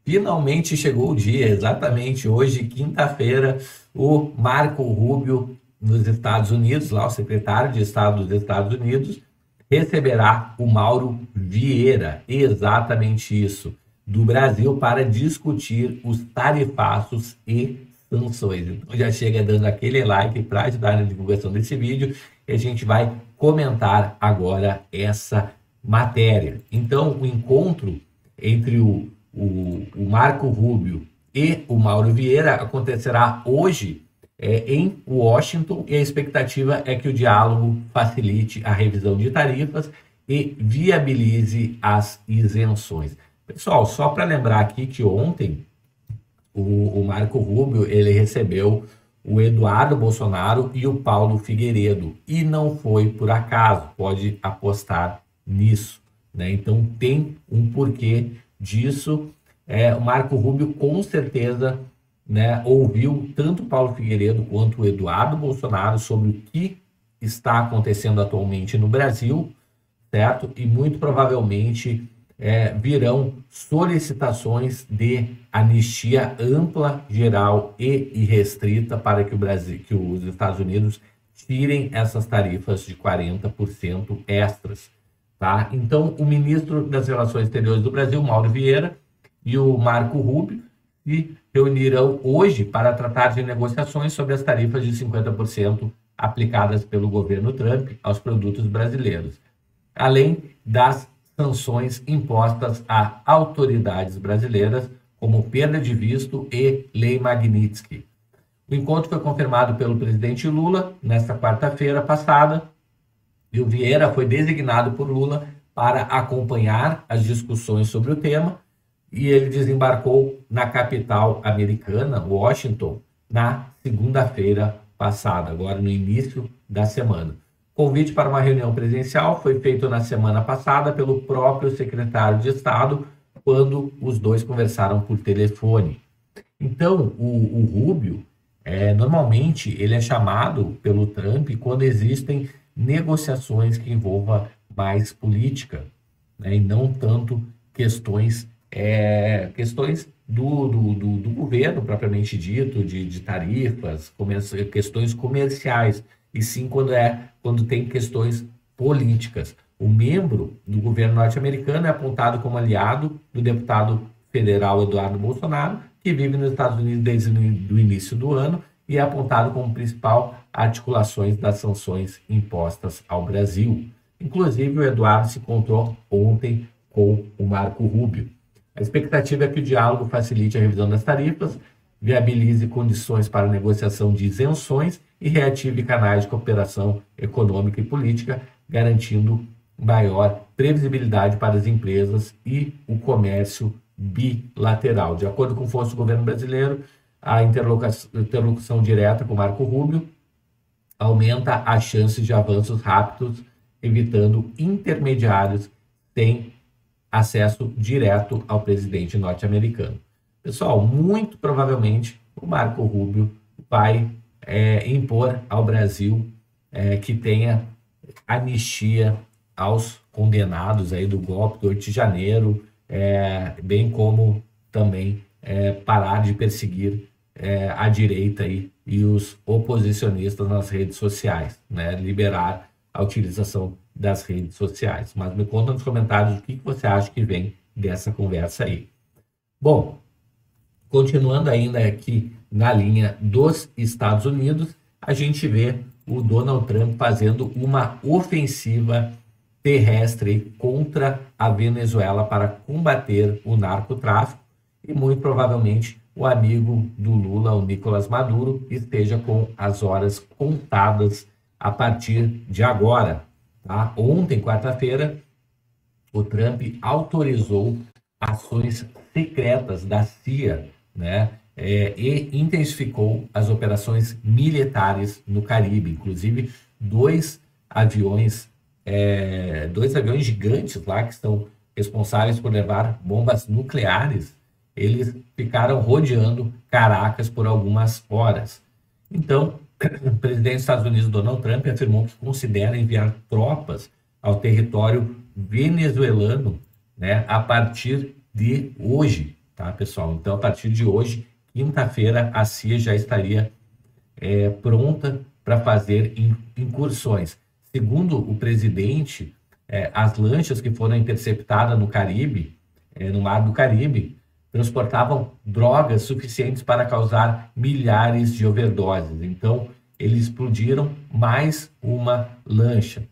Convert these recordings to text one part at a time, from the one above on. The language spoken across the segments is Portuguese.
Finalmente chegou o dia, exatamente hoje, quinta-feira, o Marco Rubio, nos Estados Unidos, lá o secretário de Estado dos Estados Unidos, receberá o Mauro Vieira, exatamente isso, do Brasil, para discutir os tarifaços e sanções. Então já chega dando aquele like para ajudar na divulgação desse vídeo e a gente vai comentar agora essa matéria. Então, o encontro entre o Marco Rubio e o Mauro Vieira acontecerá hoje em Washington, e a expectativa é que o diálogo facilite a revisão de tarifas e viabilize as isenções. Pessoal, só para lembrar aqui que ontem o Marco Rubio ele recebeu o Eduardo Bolsonaro e o Paulo Figueiredo, e não foi por acaso, pode apostar nisso, né? Então tem um porquê disso. O Marco Rubio com certeza, né, ouviu tanto o Paulo Figueiredo quanto o Eduardo Bolsonaro sobre o que está acontecendo atualmente no Brasil, certo? E muito provavelmente virão solicitações de anistia ampla, geral e irrestrita para que o Brasil, que os Estados Unidos tirem essas tarifas de 40% extras, tá? Então, o ministro das Relações Exteriores do Brasil, Mauro Vieira, e o Marco Rubio se reunirão hoje para tratar de negociações sobre as tarifas de 50% aplicadas pelo governo Trump aos produtos brasileiros, além das sanções impostas a autoridades brasileiras, como perda de visto e Lei Magnitsky. O encontro foi confirmado pelo presidente Lula nesta quarta-feira passada, e o Vieira foi designado por Lula para acompanhar as discussões sobre o tema, e ele desembarcou na capital americana, Washington, na segunda-feira passada, agora no início da semana. O convite para uma reunião presencial foi feito na semana passada pelo próprio secretário de Estado, quando os dois conversaram por telefone. Então, o Rubio, normalmente, ele é chamado pelo Trump quando existem negociações que envolvam mais política, né, e não tanto questões do governo propriamente dito, de tarifas, questões comerciais, e sim quando tem questões políticas. O membro do governo norte-americano é apontado como aliado do deputado federal Eduardo Bolsonaro, que vive nos Estados Unidos desde o início do ano e é apontado como principal articulações das sanções impostas ao Brasil. Inclusive, o Eduardo se encontrou ontem com o Marco Rubio. A expectativa é que o diálogo facilite a revisão das tarifas, viabilize condições para negociação de isenções e reative canais de cooperação econômica e política, garantindo maior previsibilidade para as empresas e o comércio bilateral. De acordo com o Fonte do Governo Brasileiro, a interlocução direta com Marco Rubio aumenta as chances de avanços rápidos, evitando intermediários sem acesso direto ao presidente norte-americano. Pessoal, muito provavelmente o Marco Rubio vai impor ao Brasil que tenha anistia aos condenados aí do golpe do 8 de janeiro, bem como também parar de perseguir a direita aí e os oposicionistas nas redes sociais, né? Liberar a utilização das redes sociais. Mas me conta nos comentários o que você acha que vem dessa conversa aí. Bom, continuando ainda aqui na linha dos Estados Unidos, a gente vê o Donald Trump fazendo uma ofensiva terrestre contra a Venezuela para combater o narcotráfico, e muito provavelmente o amigo do Lula, o Nicolás Maduro, esteja com as horas contadas a partir de agora. Tá? Ontem, quarta-feira, o Trump autorizou ações secretas da CIA, né? E intensificou as operações militares no Caribe. Inclusive, dois aviões gigantes lá, que são responsáveis por levar bombas nucleares, eles ficaram rodeando Caracas por algumas horas. Então, o presidente dos Estados Unidos, Donald Trump, afirmou que considera enviar tropas ao território venezuelano, né, a partir de hoje, tá, pessoal? Então, a partir de hoje, quinta-feira, a CIA já estaria pronta para fazer incursões. Segundo o presidente, as lanchas que foram interceptadas no Caribe, no Mar do Caribe, transportavam drogas suficientes para causar milhares de overdoses. Então, eles explodiram mais uma lancha.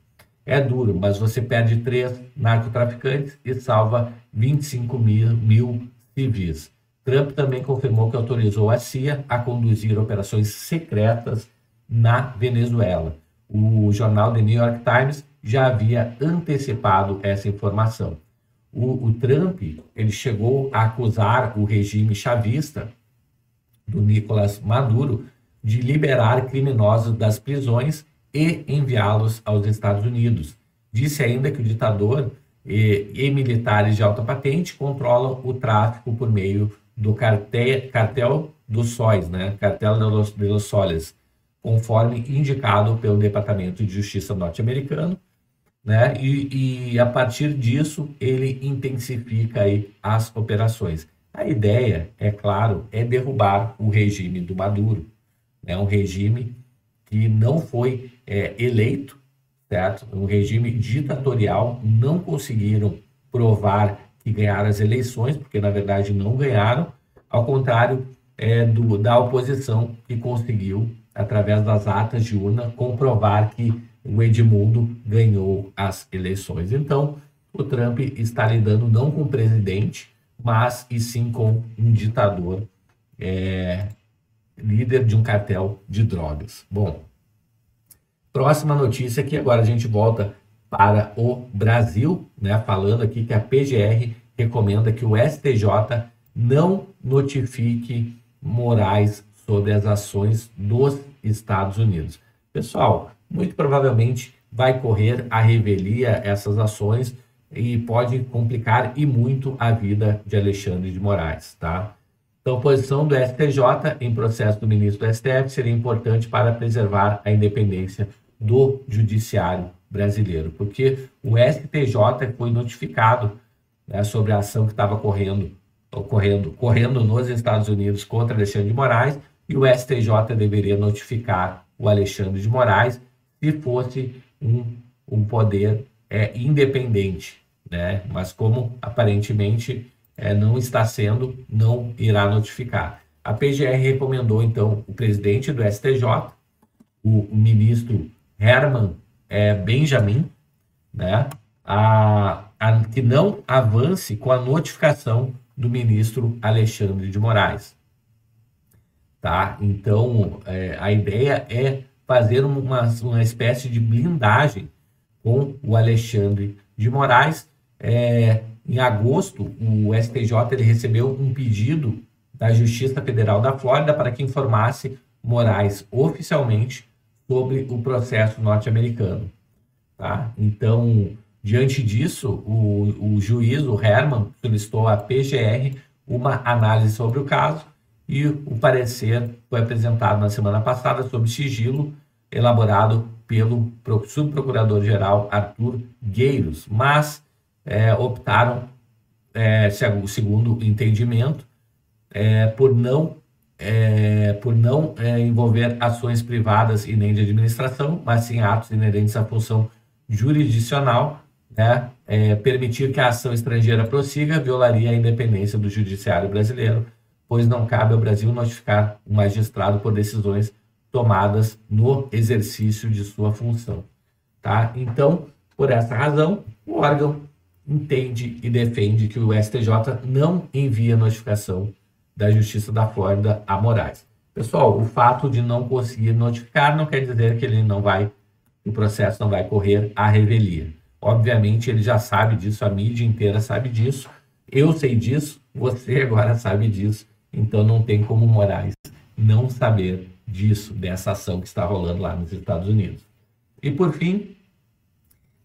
É duro, mas você perde 3 narcotraficantes e salva 25 mil civis. Trump também confirmou que autorizou a CIA a conduzir operações secretas na Venezuela. O jornal The New York Times já havia antecipado essa informação. O Trump ele chegou a acusar o regime chavista do Nicolás Maduro de liberar criminosos das prisões e enviá-los aos Estados Unidos. Disse ainda que o ditador e militares de alta patente controlam o tráfico por meio do cartel dos sóis, né? Cartel de los Soles, conforme indicado pelo Departamento de Justiça norte-americano, né? E a partir disso ele intensifica aí as operações. A ideia, é claro, é derrubar o regime do Maduro, né? Um regime que não foi eleito, certo? Um regime ditatorial, não conseguiram provar que ganharam as eleições, porque na verdade não ganharam, ao contrário da oposição, que conseguiu, através das atas de urna, comprovar que o Edmundo ganhou as eleições. Então, o Trump está lidando não com um presidente, mas e sim com um ditador, líder de um cartel de drogas. Bom, próxima notícia aqui, agora a gente volta para o Brasil, né, falando aqui que a PGR recomenda que o STJ não notifique Moraes sobre as ações dos Estados Unidos. Pessoal, muito provavelmente vai correr a revelia essas ações e pode complicar e muito a vida de Alexandre de Moraes, tá? Então, a posição do STJ em processo do ministro do STF seria importante para preservar a independência do judiciário brasileiro, porque o STJ foi notificado, né, sobre a ação que estava correndo nos Estados Unidos contra Alexandre de Moraes, e o STJ deveria notificar o Alexandre de Moraes se fosse um poder independente, né? Mas como aparentemente não está sendo, não irá notificar. A PGR recomendou, então, o presidente do STJ, o ministro Herman Benjamin, né, que não avance com a notificação do ministro Alexandre de Moraes. Tá? Então, a ideia é fazer uma espécie de blindagem com o Alexandre de Moraes. Em agosto, o STJ ele recebeu um pedido da Justiça Federal da Flórida para que informasse Moraes oficialmente sobre o processo norte-americano. Tá? Então, diante disso, o juiz, o Herman, solicitou à PGR uma análise sobre o caso e o parecer foi apresentado na semana passada sob sigilo, elaborado pelo subprocurador-geral Arthur Gueiros, mas optaram, segundo o entendimento, por não envolver ações privadas e nem de administração, mas sim atos inerentes à função jurisdicional, né? Permitir que a ação estrangeira prossiga violaria a independência do judiciário brasileiro, pois não cabe ao Brasil notificar um magistrado por decisões tomadas no exercício de sua função. Tá? Então, por essa razão, o órgão entende e defende que o STJ não envia notificação da Justiça da Flórida a Moraes. Pessoal, o fato de não conseguir notificar não quer dizer que o processo não vai correr à revelia. Obviamente, ele já sabe disso, a mídia inteira sabe disso, eu sei disso, você agora sabe disso, então não tem como Moraes não saber disso, dessa ação que está rolando lá nos Estados Unidos. E por fim,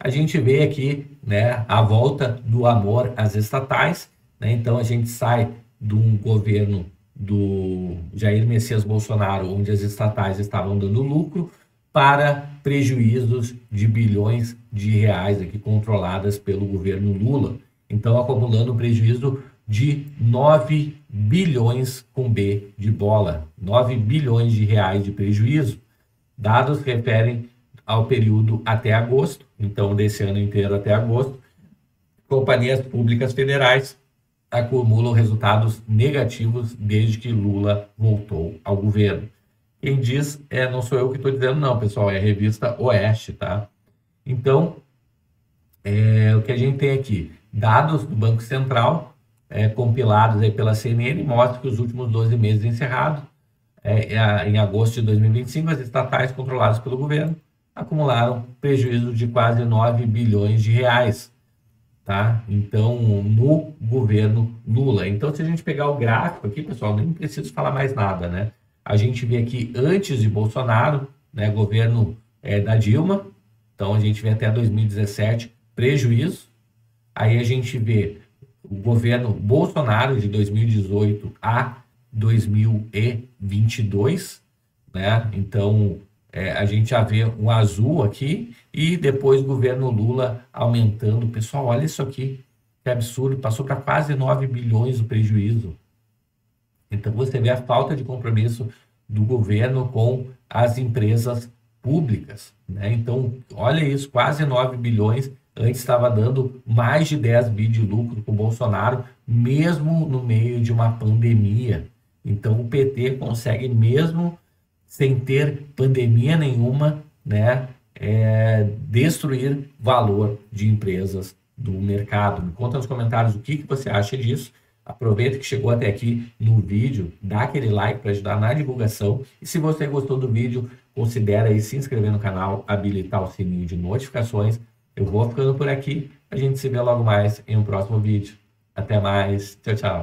a gente vê aqui, né, a volta do amor às estatais, né? Então a gente sai de um governo do Jair Messias Bolsonaro, onde as estatais estavam dando lucro, para prejuízos de bilhões de reais aqui controladas pelo governo Lula. Então, acumulando um prejuízo de 9 bilhões com B de bola, 9 bilhões de reais de prejuízo. Dados referem ao período até agosto, então desse ano inteiro até agosto. Companhias públicas federais acumulam resultados negativos desde que Lula voltou ao governo. Quem diz, não sou eu que estou dizendo não, pessoal, é a revista Oeste, tá? Então, o que a gente tem aqui, dados do Banco Central, compilados aí pela CNN, mostram que os últimos 12 meses encerrados, em agosto de 2025, as estatais controladas pelo governo acumularam prejuízo de quase 9 bilhões de reais, tá? Então, no governo Lula. Então, se a gente pegar o gráfico aqui, pessoal, nem preciso falar mais nada, né? A gente vê aqui antes de Bolsonaro, né, governo da Dilma, então a gente vê até 2017 prejuízo. Aí a gente vê o governo Bolsonaro de 2018 a 2022, né? Então a gente já vê um azul aqui e depois o governo Lula aumentando. Pessoal, olha isso aqui, que absurdo, passou para quase 9 bilhões o prejuízo. Então você vê a falta de compromisso do governo com as empresas públicas, né? Então, olha isso, quase 9 bilhões, antes estava dando mais de 10 bi de lucro com o Bolsonaro, mesmo no meio de uma pandemia. Então, o PT consegue, mesmo sem ter pandemia nenhuma, né, destruir valor de empresas do mercado. Me conta nos comentários o que você acha disso. Aproveita que chegou até aqui no vídeo, dá aquele like para ajudar na divulgação. E se você gostou do vídeo, considere aí se inscrever no canal, habilitar o sininho de notificações. Eu vou ficando por aqui. A gente se vê logo mais em um próximo vídeo. Até mais. Tchau, tchau.